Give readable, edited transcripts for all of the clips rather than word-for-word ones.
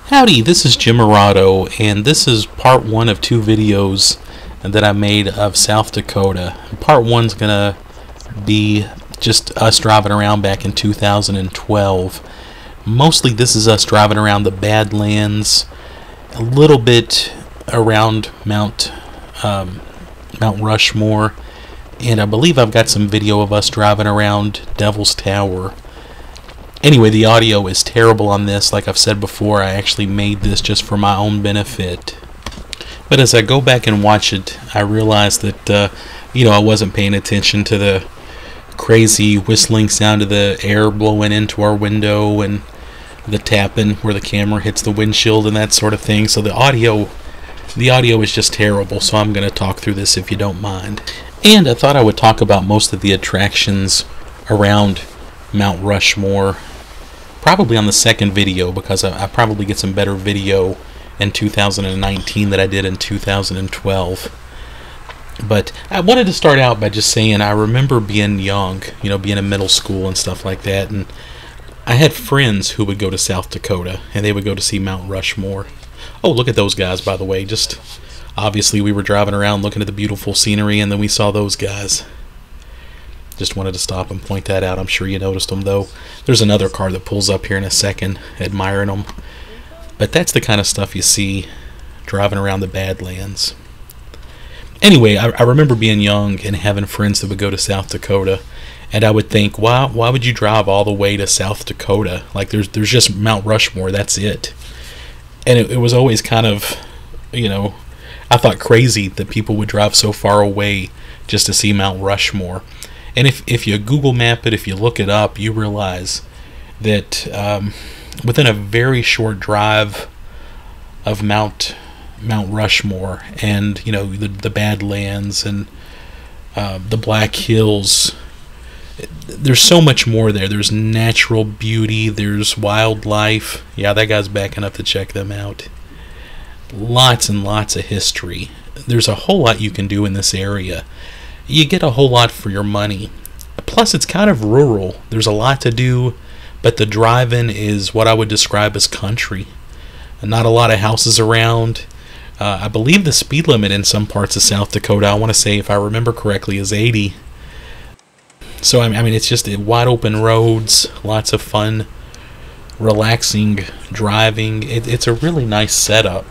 Howdy, this is Jim Arado, and this is part one of two videos that I made of South Dakota. Part one's gonna be just us driving around back in 2012. Mostly this is us driving around the Badlands, a little bit around Mount Rushmore, and I believe I've got some video of us driving around Devil's Tower. Anyway, the audio is terrible on this. Like I've said before, I actually made this just for my own benefit. But as I go back and watch it, I realize that, I wasn't paying attention to the crazy whistling sound of the air blowing into our window and the tapping where the camera hits the windshield and that sort of thing. So the audio is just terrible, so I'm going to talk through this if you don't mind. And I thought I would talk about most of the attractions around Mount Rushmore probably on the second video, because I probably get some better video in 2019 than I did in 2012. But I wanted to start out by just saying I remember being young, being in middle school and stuff like that, and I had friends who would go to South Dakota and they would go to see Mount Rushmore. Oh, look at those guys, by the way. Just obviously we were driving around looking at the beautiful scenery and then we saw those guys. Just wanted to stop and point that out. I'm sure you noticed them, though. There's another car that pulls up here in a second, admiring them. But that's the kind of stuff you see driving around the Badlands. Anyway, I remember being young and having friends that would go to South Dakota, and I would think, why would you drive all the way to South Dakota? Like, there's just Mount Rushmore, that's it. And it was always kind of, I thought crazy that people would drive so far away just to see Mount Rushmore. And if you Google map it, if you look it up, you realize that within a very short drive of Mount Rushmore and the Badlands and the Black Hills, there's so much more there. There's natural beauty, there's wildlife. Yeah, that guy's backing up to check them out. Lots and lots of history. There's a whole lot you can do in this area. You get a whole lot for your money. Plus, it's kind of rural. There's a lot to do, but the drive-in is what I would describe as country. Not a lot of houses around. I believe the speed limit in some parts of South Dakota, I want to say, if I remember correctly, is 80. So, I mean, it's just wide open roads, lots of fun, relaxing driving. It's a really nice setup.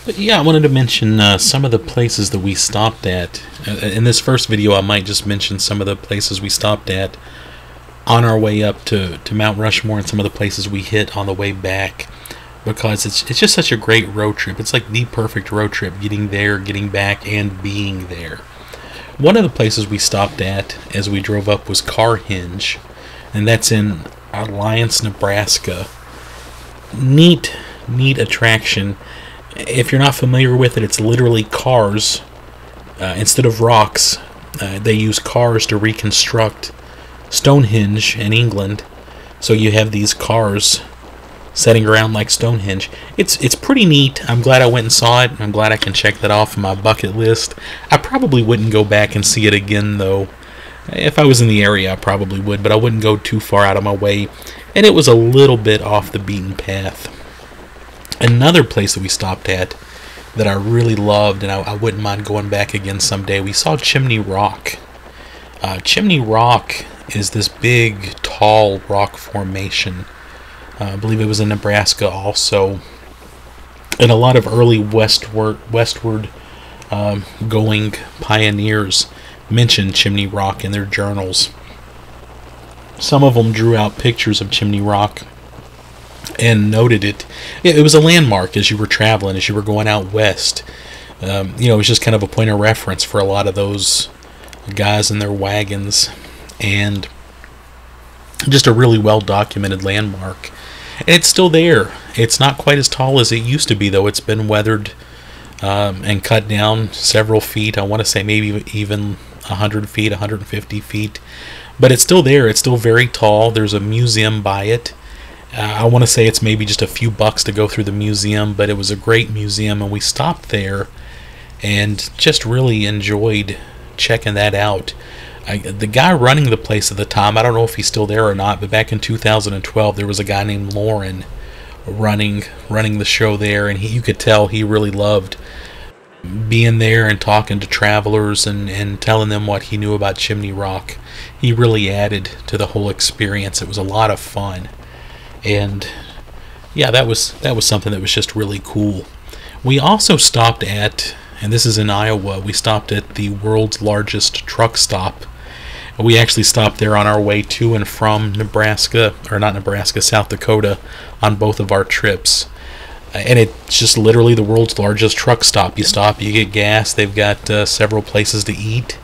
But yeah, I wanted to mention some of the places that we stopped at. In this first video, I might just mention some of the places we stopped at on our way up to Mount Rushmore and some of the places we hit on the way back. Because it's just such a great road trip. It's like the perfect road trip, getting there, getting back, and being there. One of the places we stopped at as we drove up was Car Hinge, and that's in Alliance, Nebraska. Neat attraction. If you're not familiar with it, it's literally cars. Instead of rocks, they use cars to reconstruct Stonehenge in England. So you have these cars setting around like Stonehenge. It's pretty neat. I'm glad I went and saw it. I'm glad I can check that off my bucket list. I probably wouldn't go back and see it again, though. If I was in the area, I probably would, but I wouldn't go too far out of my way. And it was a little bit off the beaten path. Another place that we stopped at that I really loved, and I wouldn't mind going back again someday, we saw Chimney Rock. Chimney Rock is this big, tall rock formation. I believe it was in Nebraska also. And a lot of early westward going pioneers mentioned Chimney Rock in their journals. Some of them drew out pictures of Chimney Rock and noted it. It was a landmark as you were traveling, as you were going out west. It was just kind of a point of reference for a lot of those guys in their wagons, and just a really well documented landmark. And it's still there. It's not quite as tall as it used to be, though. It's been weathered and cut down several feet. I want to say maybe even 100 feet, 150 feet. But it's still there. It's still very tall. There's a museum by it. I want to say it's maybe just a few bucks to go through the museum, but it was a great museum, and we stopped there and just really enjoyed checking that out. The guy running the place at the time, I don't know if he's still there or not, but back in 2012 there was a guy named Lauren running the show there, and you could tell he really loved being there and talking to travelers and telling them what he knew about Chimney Rock. He really added to the whole experience. It was a lot of fun. And yeah, that was something that was just really cool. We also stopped at, and this is in Iowa, we stopped at the world's largest truck stop. We actually stopped there on our way to and from Nebraska, or not Nebraska, South Dakota, on both of our trips. And it's just literally the world's largest truck stop. You stop, you get gas. They've got several places to eat.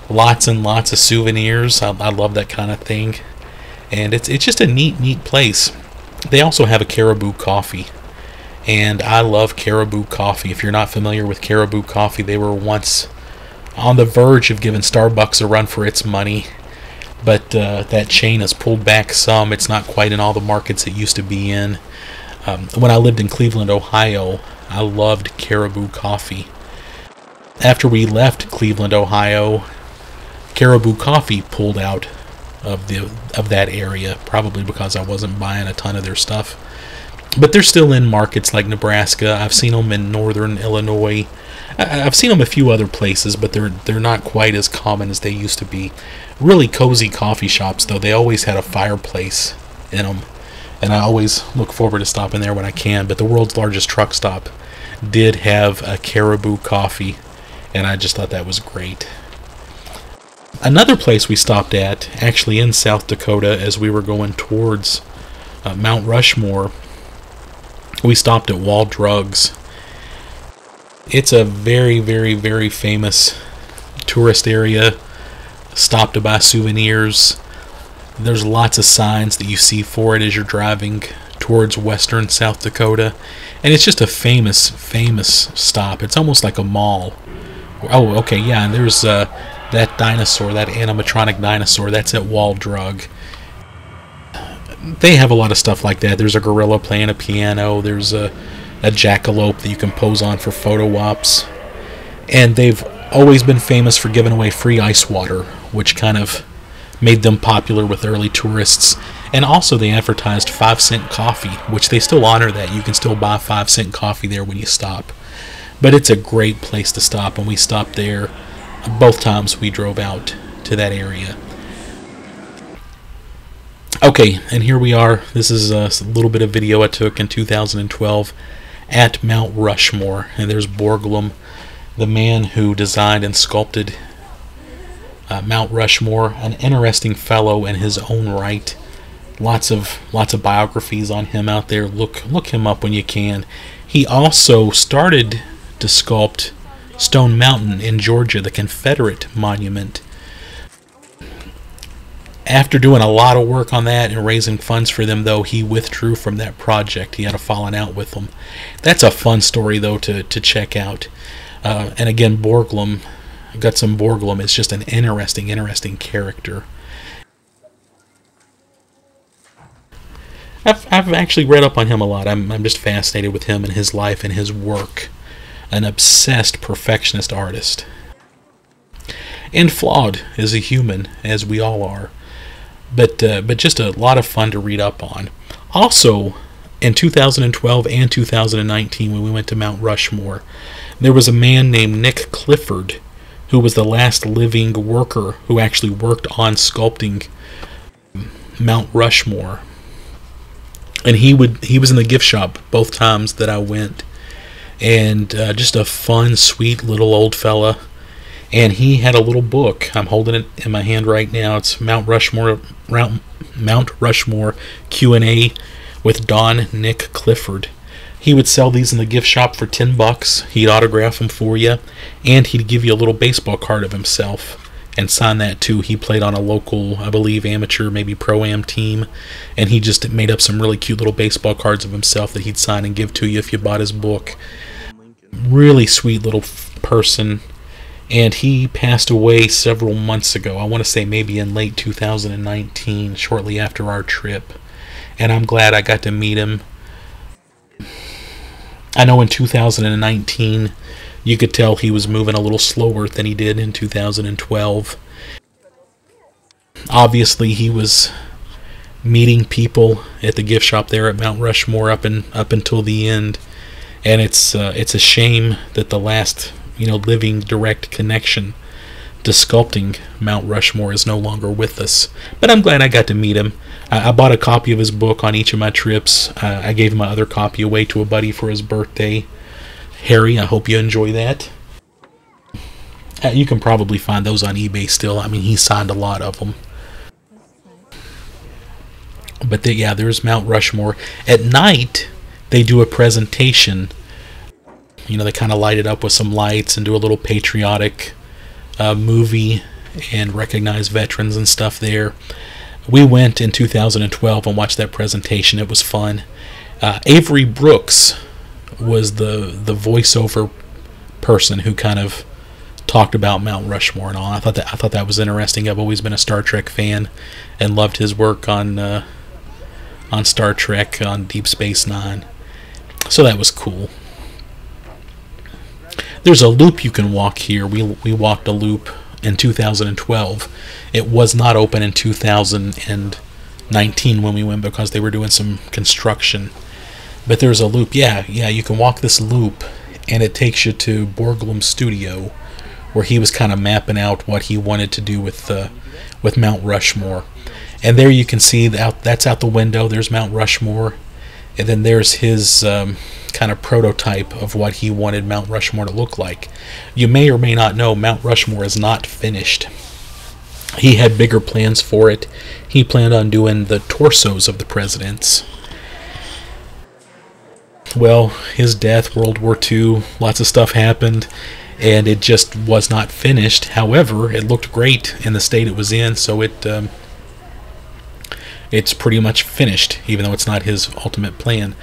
Lots and lots of souvenirs. I love that kind of thing. And it's just a neat place. They also have a Caribou coffee. And I love Caribou coffee. If you're not familiar with Caribou coffee, they were once on the verge of giving Starbucks a run for its money. But that chain has pulled back some. It's not quite in all the markets it used to be in. When I lived in Cleveland, Ohio, I loved Caribou coffee. After we left Cleveland, Ohio, Caribou coffee pulled out of that area, probably because I wasn't buying a ton of their stuff. But they're still in markets like Nebraska. I've seen them in northern Illinois. I've seen them a few other places, but they're not quite as common as they used to be. Really cozy coffee shops, though. They always had a fireplace in them. And I always look forward to stopping there when I can. But the world's largest truck stop did have a Caribou coffee, and I just thought that was great. Another place we stopped at, actually in South Dakota, as we were going towards Mount Rushmore, we stopped at Wall Drugs. It's a very, very, very famous tourist area. Stop to buy souvenirs. There's lots of signs that you see for it as you're driving towards western South Dakota. And it's just a famous stop. It's almost like a mall. Oh, okay, yeah, and there's that dinosaur, that animatronic dinosaur, that's at Wall Drug. They have a lot of stuff like that. There's a gorilla playing a piano. There's a jackalope that you can pose on for photo ops. And they've always been famous for giving away free ice water, which kind of made them popular with early tourists. And also they advertised 5-cent coffee, which they still honor that. You can still buy 5-cent coffee there when you stop. But it's a great place to stop, and we stopped there both times we drove out to that area. Okay, and here we are. This is a little bit of video I took in 2012 at Mount Rushmore. And there's Borglum, the man who designed and sculpted Mount Rushmore, an interesting fellow in his own right. Lots of biographies on him out there. Look him up when you can. He also started to sculpt Stone Mountain in Georgia, the Confederate monument. After doing a lot of work on that and raising funds for them, though, he withdrew from that project. He had a falling out with them. That's a fun story, though, to check out. And again, Borglum, Gutzon Borglum, is just an interesting character. I've actually read up on him a lot. I'm just fascinated with him and his life and his work. An obsessed perfectionist artist. And flawed as a human, as we all are. But just a lot of fun to read up on. Also, in 2012 and 2019, when we went to Mount Rushmore, there was a man named Nick Clifford, who was the last living worker who actually worked on sculpting Mount Rushmore. And he was in the gift shop both times that I went. And just a fun, sweet little old fella. And he had a little book. I'm holding it in my hand right now. It's Mount Rushmore Q&A with Don Nick Clifford. He would sell these in the gift shop for $10. He'd autograph them for you, and he'd give you a little baseball card of himself and sign that too. He played on a local, I believe, amateur, maybe pro-am team, and he just made up some really cute little baseball cards of himself that he'd sign and give to you if you bought his book. Really sweet little person. And he passed away several months ago. I want to say maybe in late 2019, shortly after our trip. And I'm glad I got to meet him. I know in 2019, you could tell he was moving a little slower than he did in 2012. Obviously, he was meeting people at the gift shop there at Mount Rushmore up until the end. And it's a shame that the last living direct connection to sculpting Mount Rushmore is no longer with us. But I'm glad I got to meet him. I bought a copy of his book on each of my trips. I gave my other copy away to a buddy for his birthday. Harry, I hope you enjoy that. You can probably find those on eBay still. I mean, he signed a lot of them. But there's Mount Rushmore. At night, they do a presentation. They kind of light it up with some lights and do a little patriotic movie and recognize veterans and stuff there. We went in 2012 and watched that presentation. It was fun. Avery Brooks was the voiceover person who kind of talked about Mount Rushmore and all. I thought that was interesting. I've always been a Star Trek fan and loved his work on Star Trek, on Deep Space Nine. So that was cool. There's a loop you can walk here. We walked a loop in 2012. It was not open in 2019 when we went because they were doing some construction. But there's a loop. Yeah, you can walk this loop, and it takes you to Borglum's studio, where he was kind of mapping out what he wanted to do with Mount Rushmore. And there you can see that's out the window. There's Mount Rushmore, and then there's his kind of prototype of what he wanted Mount Rushmore to look like. You may or may not know Mount Rushmore is not finished. He had bigger plans for it. He planned on doing the torsos of the presidents. Well, his death, World War II, lots of stuff happened, and it just was not finished. However, it looked great in the state it was in, so it's pretty much finished, even though it's not his ultimate plan.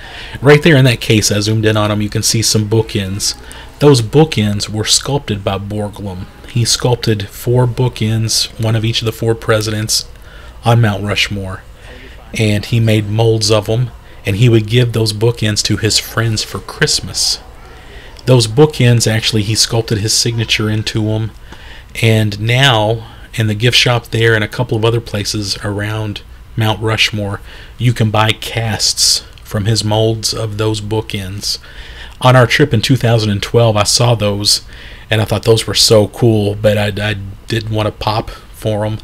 Right there in that case, I zoomed in on them, you can see some bookends. Those bookends were sculpted by Borglum. He sculpted 4 bookends, one of each of the 4 presidents, on Mount Rushmore. And he made molds of them, and he would give those bookends to his friends for Christmas. Those bookends, actually, he sculpted his signature into them. And now, in the gift shop there and a couple of other places around Mount Rushmore, you can buy casts from his molds of those bookends. On our trip in 2012, I saw those, and I thought those were so cool, but I didn't want to pop for them.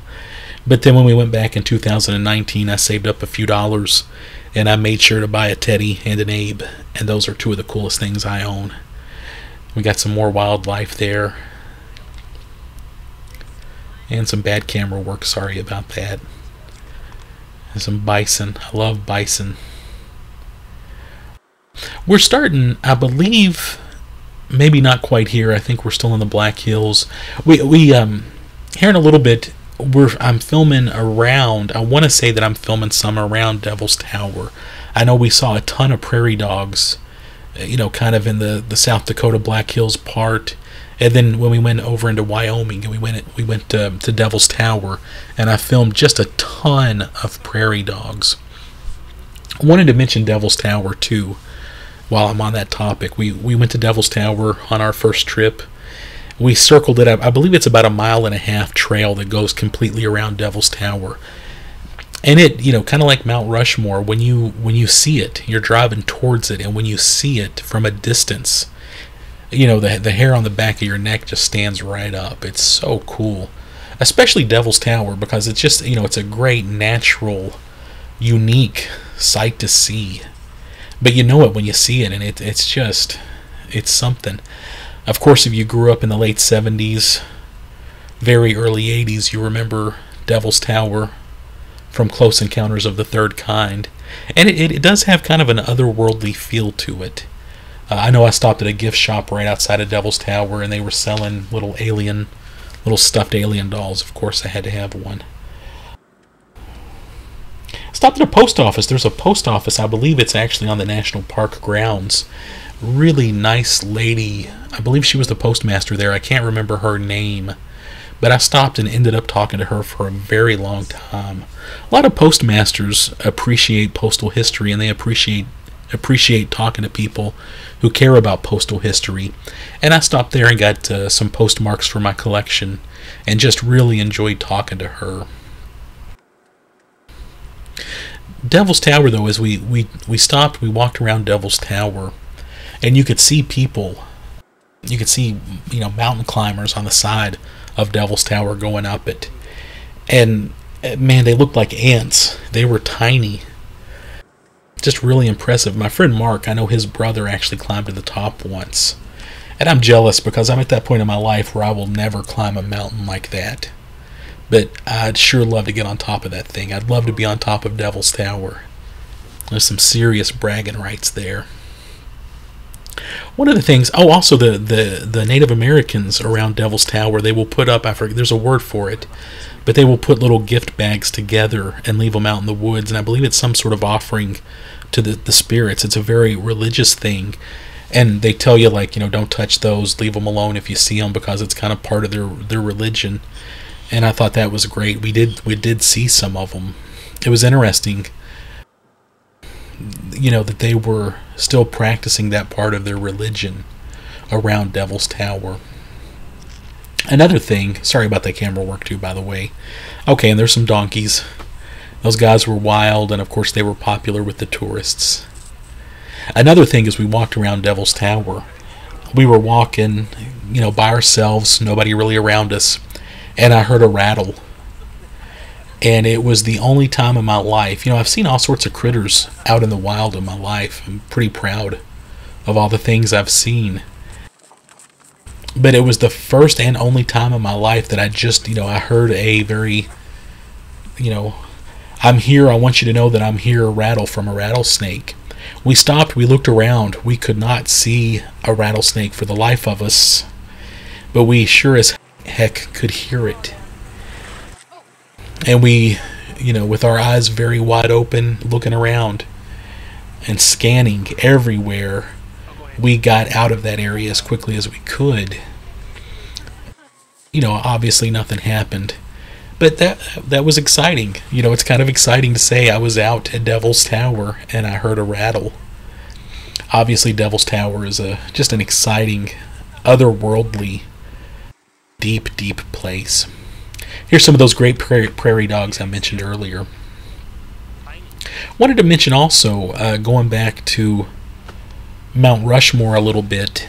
But then when we went back in 2019, I saved up a few dollars, and I made sure to buy a Teddy and an Abe, and those are 2 of the coolest things I own. We got some more wildlife there, and some bad camera work, sorry about that. And some bison. I love bison. We're starting, I believe, maybe not quite here. I think we're still in the Black Hills. We here in a little bit, I'm filming around, I want to say that I'm filming some around Devil's Tower. I know we saw a ton of prairie dogs, kind of in the South Dakota Black Hills part. And then when we went over into Wyoming, and we went to Devil's Tower, and I filmed just a ton of prairie dogs. I wanted to mention Devil's Tower too, while I'm on that topic. We went to Devil's Tower on our first trip. We circled it up. I believe it's about a 1.5 mile trail that goes completely around Devil's Tower. And it, kind of like Mount Rushmore, when you see it, you're driving towards it, and when you see it from a distance, the hair on the back of your neck just stands right up. It's so cool. Especially Devil's Tower, because it's just, it's a great, natural, unique sight to see. But you know it when you see it, and it's something. Of course, if you grew up in the late 70s, very early 80s, you remember Devil's Tower from Close Encounters of the Third Kind. And it does have kind of an otherworldly feel to it. I know I stopped at a gift shop right outside of Devil's Tower, and they were selling little stuffed alien dolls. Of course, I had to have one. Stopped at a post office. There's a post office. I believe it's actually on the National Park grounds. Really nice lady. I believe she was the postmaster there. I can't remember her name. But I stopped and ended up talking to her for a very long time. A lot of postmasters appreciate postal history, and they appreciate talking to people who care about postal history. And I stopped there and got some postmarks for my collection, and just really enjoyed talking to her. Devil's Tower, though, as we stopped, we walked around Devil's Tower, and you could see people. You could see, mountain climbers on the side of Devil's Tower going up it. And, man, they looked like ants. They were tiny. Just really impressive. My friend Mark, I know his brother actually climbed to the top once. And I'm jealous because I'm at that point in my life where I will never climb a mountain like that. But I'd sure love to get on top of that thing. I'd love to be on top of Devil's Tower. There's some serious bragging rights there. One of the things, also the Native Americans around Devil's Tower, they will put up, I forget, there's a word for it, but they will put little gift bags together and leave them out in the woods, and I believe it's some sort of offering to the spirits. It's a very religious thing, and they tell you, like, don't touch those, leave them alone if you see them, because it's kind of part of their religion. And I thought that was great. We did see some of them. It was interesting, that they were still practicing that part of their religion around Devil's Tower. Another thing, sorry about that camera work too, by the way. Okay, and there's some donkeys. Those guys were wild, and of course they were popular with the tourists. Another thing is we walked around Devil's Tower. We were walking, by ourselves, nobody really around us, and I heard a rattle. And it was the only time in my life, I've seen all sorts of critters out in the wild in my life. I'm pretty proud of all the things I've seen. But it was the first and only time in my life that I just, I heard a very, I'm here, I want you to know that I'm here, rattle from a rattlesnake. We stopped, we looked around, we could not see a rattlesnake for the life of us, but we sure as heck could hear it. And we, with our eyes very wide open, looking around and scanning everywhere, we got out of that area as quickly as we could. Obviously nothing happened. But that was exciting. It's kind of exciting to say I was out at Devil's Tower and I heard a rattle. Obviously Devil's Tower is just an exciting, otherworldly, deep, deep place. Here's some of those great prairie dogs I mentioned earlier. Wanted to mention also, going back to Mount Rushmore a little bit,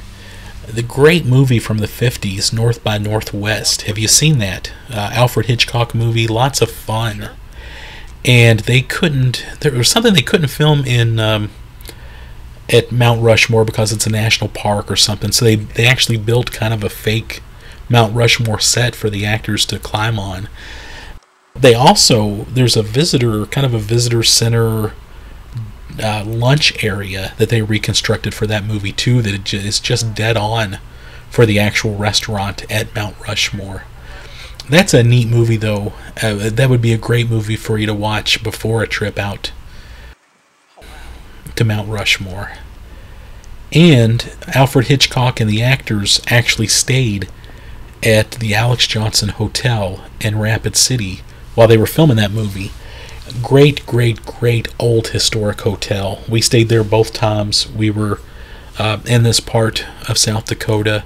the great movie from the 50s, North by Northwest. Have you seen that? Alfred Hitchcock movie, lots of fun. And there was something they couldn't film in at Mount Rushmore because it's a national park or something, so they actually built kind of a fake Mount Rushmore set for the actors to climb on. There's a visitor center lunch area that they reconstructed for that movie too, that is just dead on for the actual restaurant at Mount Rushmore. That's a neat movie though. That would be a great movie for you to watch before a trip out to Mount Rushmore. And Alfred Hitchcock and the actors actually stayed at the Alex Johnson Hotel in Rapid City while they were filming that movie. Great, great, great old historic hotel. We stayed there both times. We were in this part of South Dakota.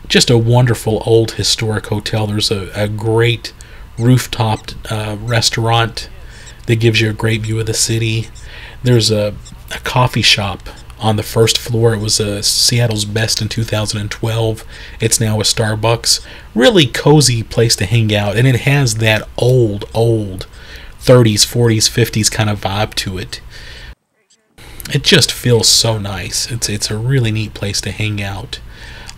Just a wonderful old historic hotel. There's a great rooftop restaurant that gives you a great view of the city. There's a coffee shop on the first floor. It was Seattle's best in 2012. It's now a Starbucks. Really cozy place to hang out, and it has that old 30s, 40s, 50s kind of vibe to it. It just feels so nice. It's a really neat place to hang out.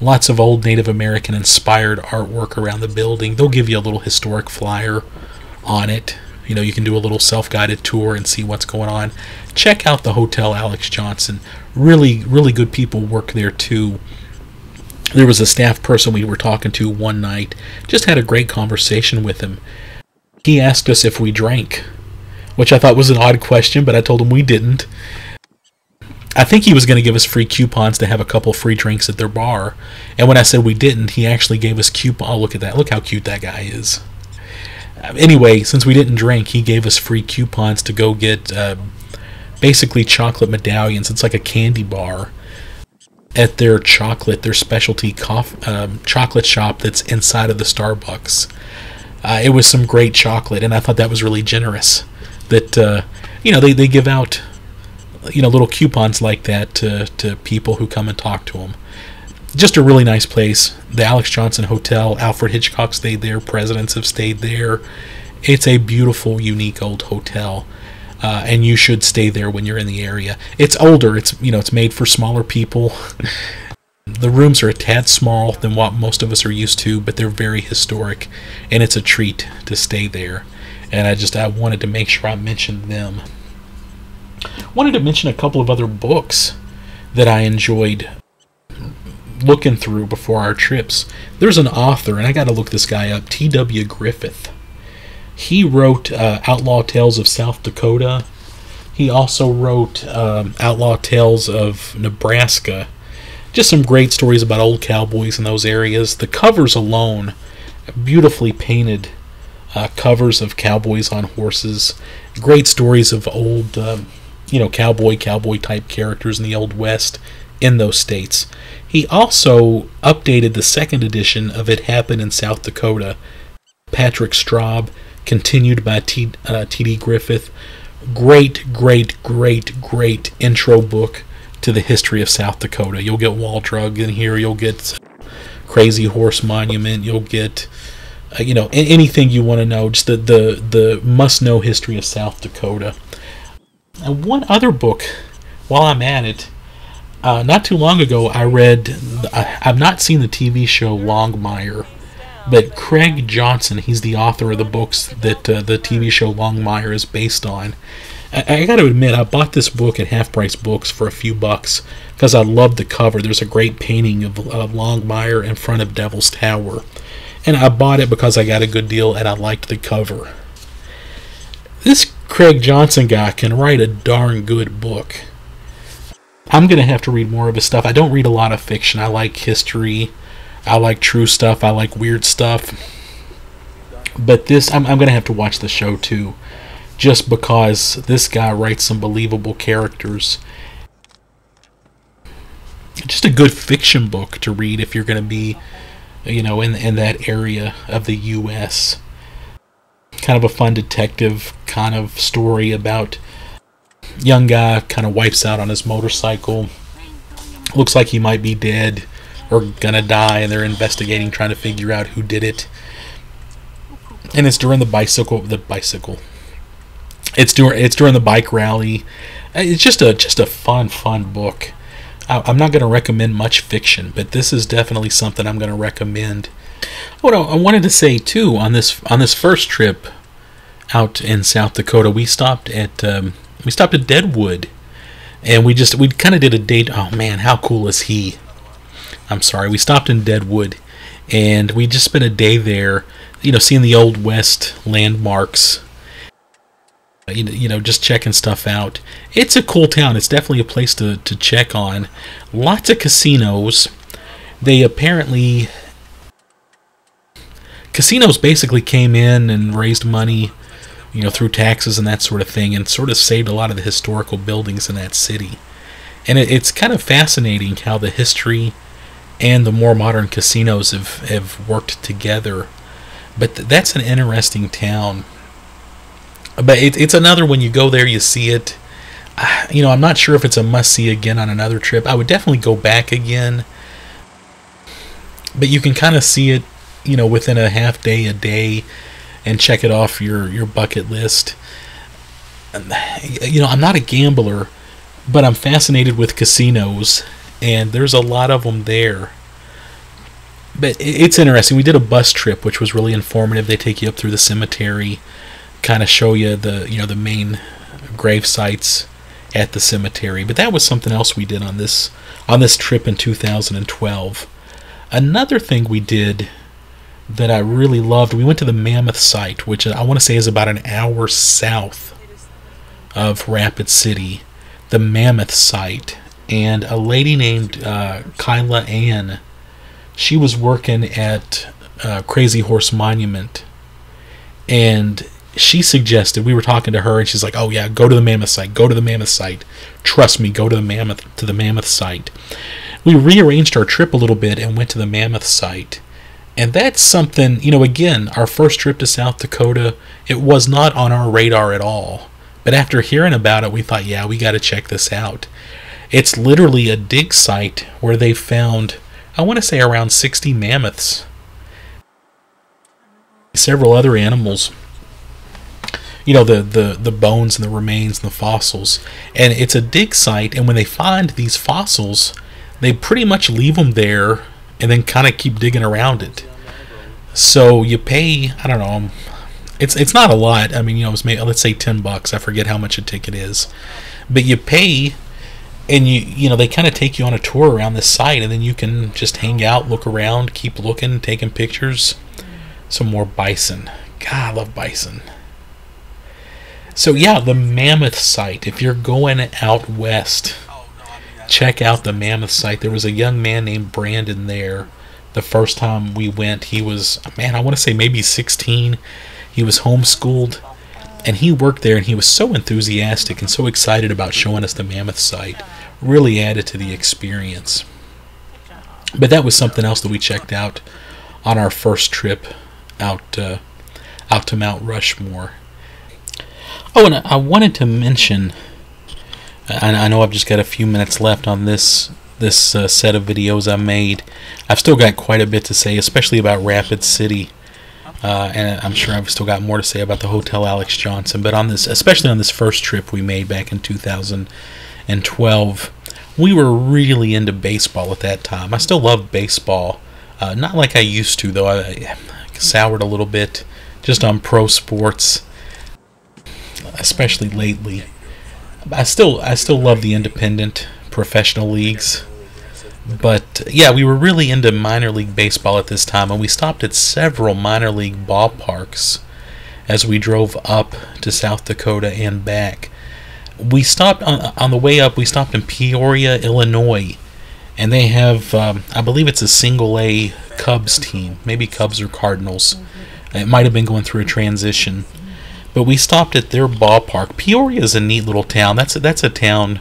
Lots of old Native American inspired artwork around the building. They'll give you a little historic flyer on it. You can do a little self-guided tour and see what's going on. Check out the Hotel Alex Johnson. Really, really good people work there too. There was a staff person we were talking to one night. Just had a great conversation with him. He asked us if we drank, which I thought was an odd question, but I told him we didn't. I think he was going to give us free coupons to have a couple free drinks at their bar. And when I said we didn't, he actually gave us coupons. Oh, look at that. Look how cute that guy is. Anyway, since we didn't drink, he gave us free coupons to go get basically chocolate medallions. It's like a candy bar at their specialty chocolate shop that's inside of the Starbucks. It was some great chocolate, and I thought that was really generous that they give out little coupons like that to people who come and talk to them. Just a really nice place. The Alex Johnson Hotel, Alfred Hitchcock stayed there, presidents have stayed there. It's a beautiful, unique old hotel, and you should stay there when you're in the area. It's older. It's made for smaller people. The rooms are a tad small than what most of us are used to, but they're very historic, and it's a treat to stay there. And I wanted to make sure I mentioned them. Wanted to mention a couple of other books that I enjoyed looking through before our trips. There's an author, and I got to look this guy up, T.W. Griffith. He wrote Outlaw Tales of South Dakota. He also wrote Outlaw Tales of Nebraska. Just some great stories about old cowboys in those areas. The covers alone, beautifully painted covers of cowboys on horses. Great stories of old, cowboy type characters in the Old West in those states. He also updated the second edition of It Happened in South Dakota. Patrick Straub, continued by T.D. Griffith. Great intro book to the history of South Dakota. You'll get Wall Drug in here. You'll get Crazy Horse Monument. You'll get anything you want to know. Just the must-know history of South Dakota. And one other book, while I'm at it, not too long ago I read, I've not seen the TV show Longmire, but Craig Johnson, he's the author of the books that the TV show Longmire is based on. I got to admit, I bought this book at Half Price Books for a few bucks because I loved the cover. There's a great painting of Longmire in front of Devil's Tower. And I bought it because I got a good deal and I liked the cover. This Craig Johnson guy can write a darn good book. I'm going to have to read more of his stuff. I don't read a lot of fiction. I like history. I like true stuff. I like weird stuff. But this, I'm going to have to watch the show too. Just because this guy writes some believable characters. Just a good fiction book to read if you're going to be, in that area of the U.S. Kind of a fun detective kind of story about young guy kind of wipes out on his motorcycle. Looks like he might be dead or gonna die, and they're investigating, trying to figure out who did it. And it's during It's during the bike rally. It's just a fun book. I'm not going to recommend much fiction, but this is definitely something I'm going to recommend. Oh no, I wanted to say too, on this first trip out in South Dakota, we stopped at Deadwood, and we kind of did a date. Oh man, how cool is he? I'm sorry, we stopped in Deadwood, and we just spent a day there, seeing the Old West landmarks. Just checking stuff out. It's a cool town. It's definitely a place to check on. Lots of casinos. Casinos basically came in and raised money, through taxes and that sort of thing, and sort of saved a lot of the historical buildings in that city. And it's kind of fascinating how the history and the more modern casinos have worked together. But that's an interesting town. But it's another, when you go there, you see it. I'm not sure if it's a must-see again on another trip. I would definitely go back again. But you can kind of see it, within a half day, a day, and check it off your bucket list. I'm not a gambler, but I'm fascinated with casinos, and there's a lot of them there. But it's interesting. We did a bus trip, which was really informative. They take you up through the cemetery, kind of show you the main grave sites at the cemetery. But that was something else we did on this trip in 2012. Another thing we did that I really loved, we went to the Mammoth site, which I want to say is about an hour south of Rapid City. The Mammoth site. And a lady named Kyla Ann, she was working at Crazy Horse Monument, and she suggested, we were talking to her, and she's like, oh yeah, go to the Mammoth site, trust me, go to the Mammoth site. We rearranged our trip a little bit and went to the Mammoth site, and that's something, again, our first trip to South Dakota, it was not on our radar at all. But after hearing about it, we thought, yeah, we got to check this out. It's literally a dig site where they found, I want to say, around 60 mammoths, several other animals, you know, the bones and the remains and the fossils. And it's a dig site, and when they find these fossils, they pretty much leave them there and then kind of keep digging around it. So you pay, I don't know, it's not a lot. I mean, you know, it's maybe, let's say $10. I forget how much a ticket is, but you pay, and you know, they kind of take you on a tour around this site, and then you can just hang out, look around, keep looking, taking pictures. Some more bison. God, I love bison. So yeah, the mammoth site. If you're going out west, check out the mammoth site. There was a young man named Brandon there. The first time we went, he was, man, I want to say maybe 16. He was homeschooled, and he worked there, and he was so enthusiastic and so excited about showing us the mammoth site. Really added to the experience. But that was something else that we checked out on our first trip out to Mount Rushmore. Oh, and I wanted to mention, I know I've just got a few minutes left on this set of videos I made. I've still got quite a bit to say, especially about Rapid City, and I'm sure I've still got more to say about the Hotel Alex Johnson. But on this, especially on this first trip we made back in 2012, we were really into baseball at that time. I still love baseball, not like I used to, though. I soured a little bit just on pro sports, especially lately. I still love the independent professional leagues, but yeah, we were really into minor league baseball at this time, and we stopped at several minor league ballparks as we drove up to South Dakota and back. We stopped on the way up. We stopped in Peoria, Illinois, and they have, I believe it's a single A Cubs team, maybe Cubs or Cardinals. It might have been going through a transition. But we stopped at their ballpark. Peoria is a neat little town. That's a town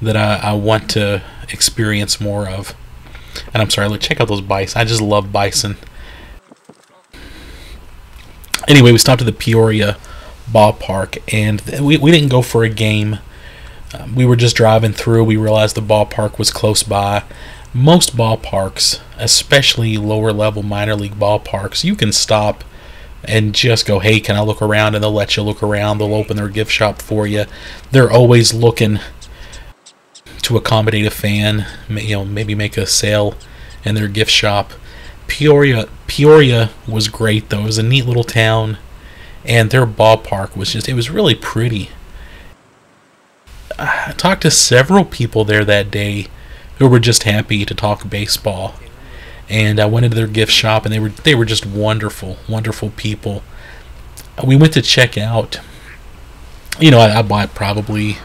that I want to experience more of. And I'm sorry, let's check out those bison. I just love bison. Anyway, we stopped at the Peoria ballpark, and we didn't go for a game. We were just driving through. We realized the ballpark was close by. Most ballparks, especially lower level minor league ballparks, you can stop and just go, hey, can I look around? And they'll let you look around. They'll open their gift shop for you. They're always looking to accommodate a fan, you know, maybe make a sale in their gift shop. Peoria was great, though. It was a neat little town, and their ballpark was just, it was really pretty. I talked to several people there that day who were just happy to talk baseball. And I went into their gift shop, and they were just wonderful, wonderful people. We went to check out. You know, I bought probably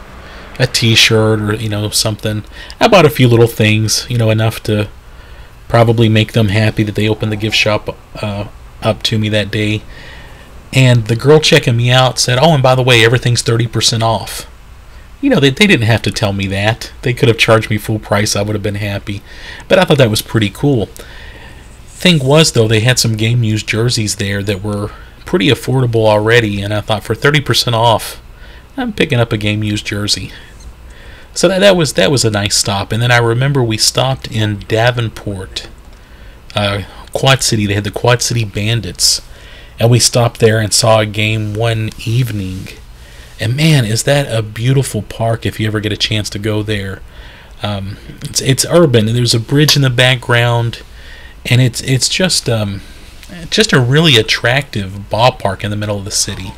a T-shirt or, you know, something. I bought a few little things, you know, enough to probably make them happy that they opened the gift shop up to me that day. And the girl checking me out said, "Oh, and by the way, everything's 30% off." You know, they didn't have to tell me that. They could have charged me full price. I would have been happy. But I thought that was pretty cool. Thing was, though, they had some game used jerseys there that were pretty affordable already, and I thought for 30% off, I'm picking up a game used jersey. So that was a nice stop. And then I remember we stopped in Davenport, Quad City. They had the Quad City Bandits, and we stopped there and saw a game one evening. And man, is that a beautiful park if you ever get a chance to go there. It's urban, and there's a bridge in the background, and it's just a really attractive ballpark in the middle of the city.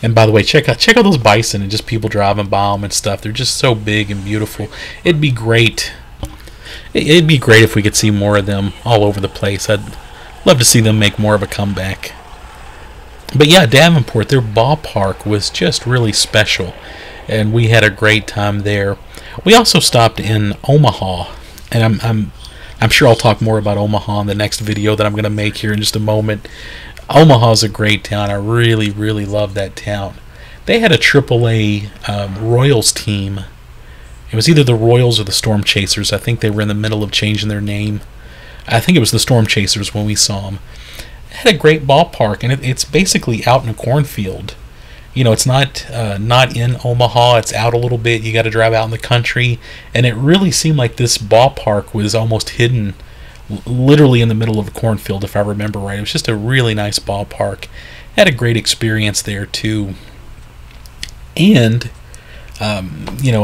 And by the way, check out those bison and just people driving by them and stuff. They're just so big and beautiful. It'd be great if we could see more of them all over the place. I'd love to see them make more of a comeback. But yeah, Davenport, their ballpark was just really special, and we had a great time there. We also stopped in Omaha, and I'm sure I'll talk more about Omaha in the next video that I'm going to make here in just a moment. Omaha's a great town. I really, really love that town. They had a AAA Royals team. It was either the Royals or the Storm Chasers. I think they were in the middle of changing their name. I think it was the Storm Chasers when we saw them. It had a great ballpark, and it's basically out in a cornfield. It's not in Omaha. It's out a little bit. You got to drive out in the country, and it really seemed like this ballpark was almost hidden, literally in the middle of a cornfield, if I remember right. It was just a really nice ballpark. Had a great experience there too. And I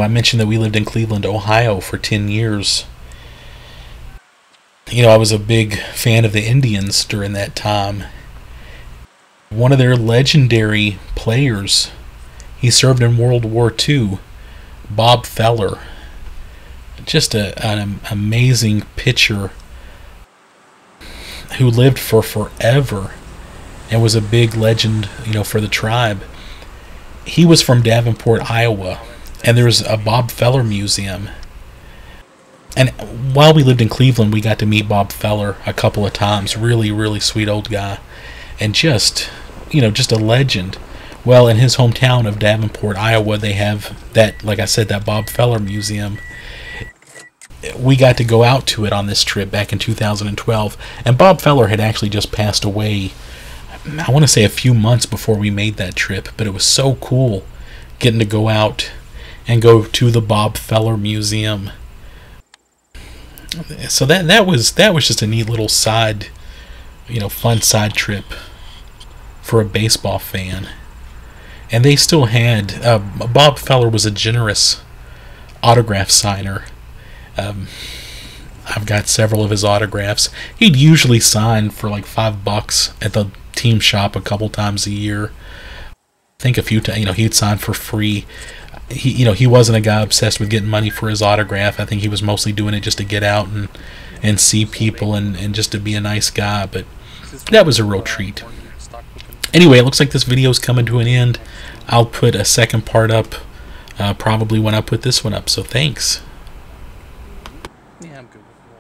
mentioned that we lived in Cleveland, Ohio for 10 years. I was a big fan of the Indians during that time. One of their legendary players, he served in World War II, Bob Feller. Just an amazing pitcher who lived for forever and was a big legend, for the tribe. He was from Davenport, Iowa, and there's a Bob Feller museum. And while we lived in Cleveland, we got to meet Bob Feller a couple of times. Really, really sweet old guy. And just a legend. Well, in his hometown of Davenport, Iowa, they have that, like I said, that Bob Feller museum. We got to go out to it on this trip back in 2012. And Bob Feller had actually just passed away, I want to say a few months before we made that trip. But it was so cool getting to go out and go to the Bob Feller Museum. So that was just a neat little side, fun side trip for a baseball fan. And they still had Bob Feller was a generous autograph signer. I've got several of his autographs. He'd usually sign for like $5 at the team shop a couple times a year. I think a few times, he'd sign for free. He wasn't a guy obsessed with getting money for his autograph. I think he was mostly doing it just to get out and see people and just to be a nice guy. But that was a real treat. Anyway, it looks like this video is coming to an end. I'll put a second part up probably when I put this one up. So thanks. Yeah, I'm good with it.